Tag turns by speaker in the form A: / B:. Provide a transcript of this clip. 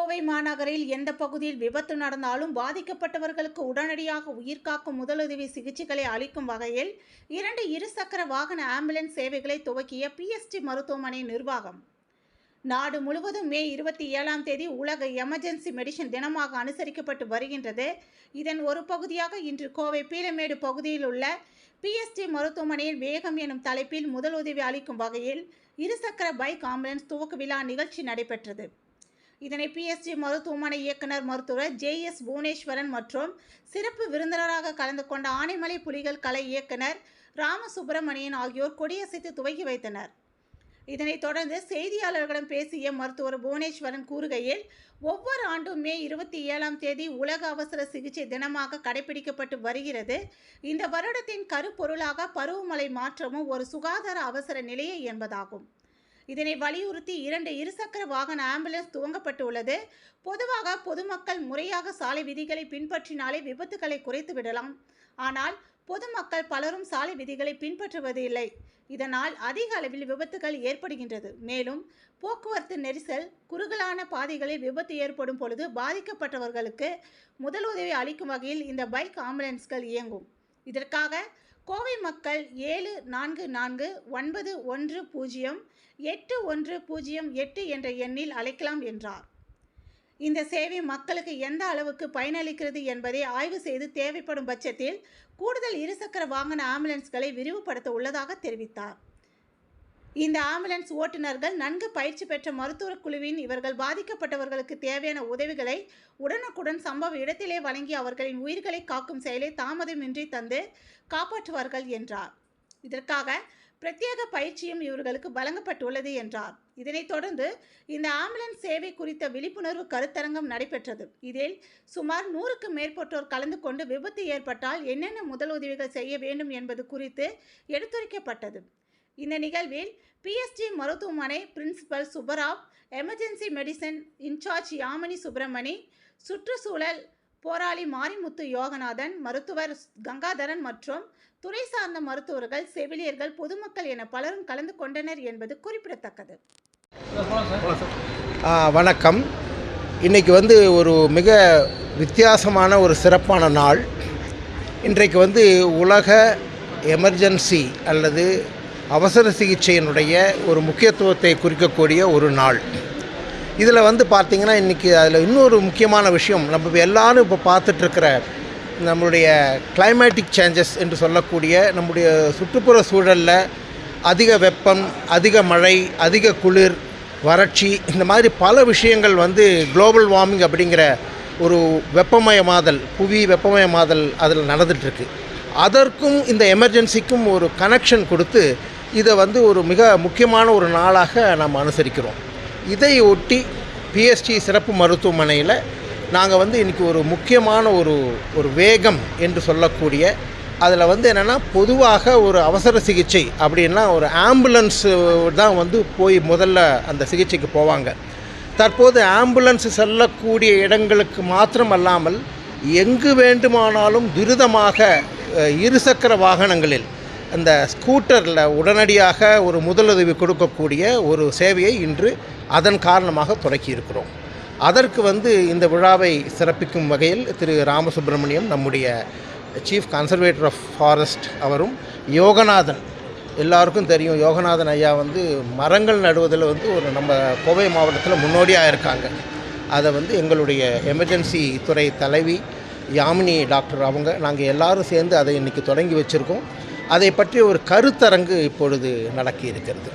A: கோவை மாநகரில் எந்த பகுதியில் விபத்து நடந்தாலும் பாதிக்கப்பட்டவர்களுக்கு உடனடியாக உயிர்காக்கும் முதலுதவி சிகிச்சைகளை அளிக்கும் வகையில் 2 இருசக்கர வாகன ஆம்புலன்ஸ் சேவைகளை துவக்கிய பிஎஸ்டி மருத்துவமனை நிர்வாகம். நாடு முழுவதும் மே 27ஆம் தேதி உலக எமர்ஜென்சி மெடிசன் தினமாக அனுசரிக்கப்பட்டு வருகின்றது. இதன் ஒரு பகுதியாக இன்று கோவை பீளமேடு பகுதியில் உள்ள பிஎஸ்டி மருத்துவமனையில் வேகம் எனும் தலைப்பில் முதலுதவி அளிக்கும் வகையில் இருசக்கர பைக் ஆம்புலன்ஸ் துவக்க விழா நிகழ்ச்சி நடைபெற்றது. இதனை பிஎஸ்டி மருத்துவமனை இயக்குனர் மருத்துவர் ஜே.எஸ். புவனேஸ்வரன் மற்றும் சிறப்பு விருந்தினராக கலந்து கொண்ட ஆனைமலை புலிகள் கலை இயக்குனர் ராமசுப்பிரமணியன் ஆகியோர் கொடியசைத்து துவக்கி வைத்தனர். இதனைத் தொடர்ந்து செய்தியாளர்களிடம் பேசிய மருத்துவர் புவனேஸ்வரன் கூறுகையில், ஒவ்வொரு ஆண்டும் மே 27ஆம் தேதி உலக அவசர சிகிச்சை தினமாக கடைபிடிக்கப்பட்டு வருகிறது. இந்த வருடத்தின் கருப்பொருளாக பருவமழை மாற்றமும் ஒரு சுகாதார அவசர நிலையை என்பதாகும். இதனை வலியுறுத்தி 2 இருசக்கர வாகன ஆம்புலன்ஸ் துவங்கப்பட்டுள்ளது. பொதுவாக பொதுமக்கள் முறையாக சாலை விதிகளை பின்பற்றினாலே விபத்துகளை குறைத்து விடலாம். ஆனால் பொதுமக்கள் பலரும் சாலை விதிகளை பின்பற்றுவது இல்லை. இதனால் அதிக அளவில் விபத்துகள் ஏற்படுகின்றது. மேலும் போக்குவரத்து நெரிசல், குறுகலான பாதைகளில் விபத்து ஏற்படும் பொழுது பாதிக்கப்பட்டவர்களுக்கு முதலுதவி அளிக்கும் வகையில் இந்த பைக் ஆம்புலன்ஸ்கள் இயங்கும். இதற்காக கோவை மக்கள் 7449108108 என்ற எண்ணில் அழைக்கலாம் என்றார். இந்த சேவை மக்களுக்கு எந்த அளவுக்கு பயனளிக்கிறது என்பதை ஆய்வு செய்து தேவைப்படும் பட்சத்தில் கூடுதல் இருசக்கர வாகன ஆம்புலன்ஸ்களை விரிவுபடுத்த உள்ளதாக தெரிவித்தார். இந்த ஆம்புலன்ஸ் ஓட்டுநர்கள் நன்கு பயிற்சி பெற்ற மருத்துவ குழுவின் இவர்கள் பாதிக்கப்பட்டவர்களுக்கு தேவையான உதவிகளை உடனுக்குடன் சம்பவ இடத்திலே வழங்கி அவர்களின் உயிர்களை காக்கும் செயலை தாமதமின்றி தந்து காப்பாற்றுவார்கள் என்றார். இதற்காக பிரத்யேக பயிற்சியும் இவர்களுக்கு வழங்கப்பட்டுள்ளது என்றார். இதனைத் தொடர்ந்து இந்த ஆம்புலன்ஸ் சேவை குறித்த விழிப்புணர்வு கருத்தரங்கம் நடைபெற்றது. இதில் சுமார் 100க்கும் மேற்பட்டோர் கலந்து கொண்டு விபத்து ஏற்பட்டால் என்னென்ன முதலுதவிகள் செய்ய வேண்டும் என்பது குறித்து எடுத்துரைக்கப்பட்டது. இந்த நிகழ்வில் பிஎஸ்டி மருத்துவமனை principal Subbarao, emergency medicine in charge Yamini Subramani, சுற்றுச்சூழல் போராளி மாரிமுத்து யோகநாதன், மருத்துவர் கங்காதரன் மற்றும் துறை சார்ந்த மருத்துவர்கள், செவிலியர்கள், பொதுமக்கள் என பலரும் கலந்து கொண்டனர் என்பது குறிப்பிடத்தக்கது.
B: வணக்கம். இன்றைக்கி ஒரு மிக வித்தியாசமான ஒரு சிறப்பான நாள். இன்றைக்கு உலக எமர்ஜென்சி அல்லது அவசர சிகிச்சையினுடைய ஒரு முக்கியத்துவத்தை குறிக்கக்கூடிய ஒரு நாள். இதில் பார்த்திங்கன்னா இன்றைக்கி அதில் இன்னொரு முக்கியமான விஷயம், நம்ம எல்லோரும் இப்போ பார்த்துட்ருக்கிற நம்மளுடைய கிளைமேட்டிக் சேஞ்சஸ் என்று சொல்லக்கூடிய நம்முடைய சுற்றுப்புற சூழலில் அதிக வெப்பம், அதிக மழை, அதிக குளிர், வறட்சி, இந்த மாதிரி பல விஷயங்கள் குளோபல் வார்மிங் அப்படிங்கிற ஒரு வெப்பமயமாதல், புவி வெப்பமயமாதல் அதில் நடந்துகிட்ருக்கு. அதற்கும் இந்த எமர்ஜென்சிக்கும் ஒரு கனெக்ஷன் கொடுத்து இதை ஒரு மிக முக்கியமான ஒரு நாளாக நாம் அனுசரிக்கிறோம். இதை ஒட்டி பிஎஸ்டி சிறப்பு மருத்துவமனையில் நாங்கள் இன்றைக்கி ஒரு முக்கியமான ஒரு வேகம் என்று சொல்லக்கூடிய அதில் என்னென்னா, பொதுவாக ஒரு அவசர சிகிச்சை அப்படின்னா ஒரு ஆம்புலன்ஸ் தான் போய் முதல்ல அந்த சிகிச்சைக்கு போவாங்க. தற்போது ஆம்புலன்ஸ் செல்லக்கூடிய இடங்களுக்கு மாத்திரம் அல்லாமல் எங்கு வேண்டுமானாலும் துரிதமாக இருசக்கர வாகனங்களில் அந்த ஸ்கூட்டரில் உடனடியாக ஒரு முதலுதவி கொடுக்கக்கூடிய ஒரு சேவையை இன்று அதன் காரணமாக தொடக்கியிருக்கிறோம். அதற்கு இந்த விழாவை சிறப்பிக்கும் வகையில் திரு ராமசுப்பிரமணியம், நம்முடைய சீஃப் கன்சர்வேட்டர் ஆஃப் ஃபாரஸ்ட் அவரும், யோகநாதன், எல்லாருக்கும் தெரியும் யோகநாதன் ஐயா மரங்கள் நடுவதில் ஒரு நம்ம கோவை மாவட்டத்தில் முன்னோடியாக இருக்காங்க. அதை எங்களுடைய எமர்ஜென்சி துறை தலைவி யாமினி டாக்டர் அவங்க, நாங்கள் எல்லோரும் சேர்ந்து அதை இன்றைக்கி தொடங்கி வச்சுருக்கோம். அதை பற்றி ஒரு கருத்தரங்கு இப்பொழுது நடக்கி இருக்கிறது.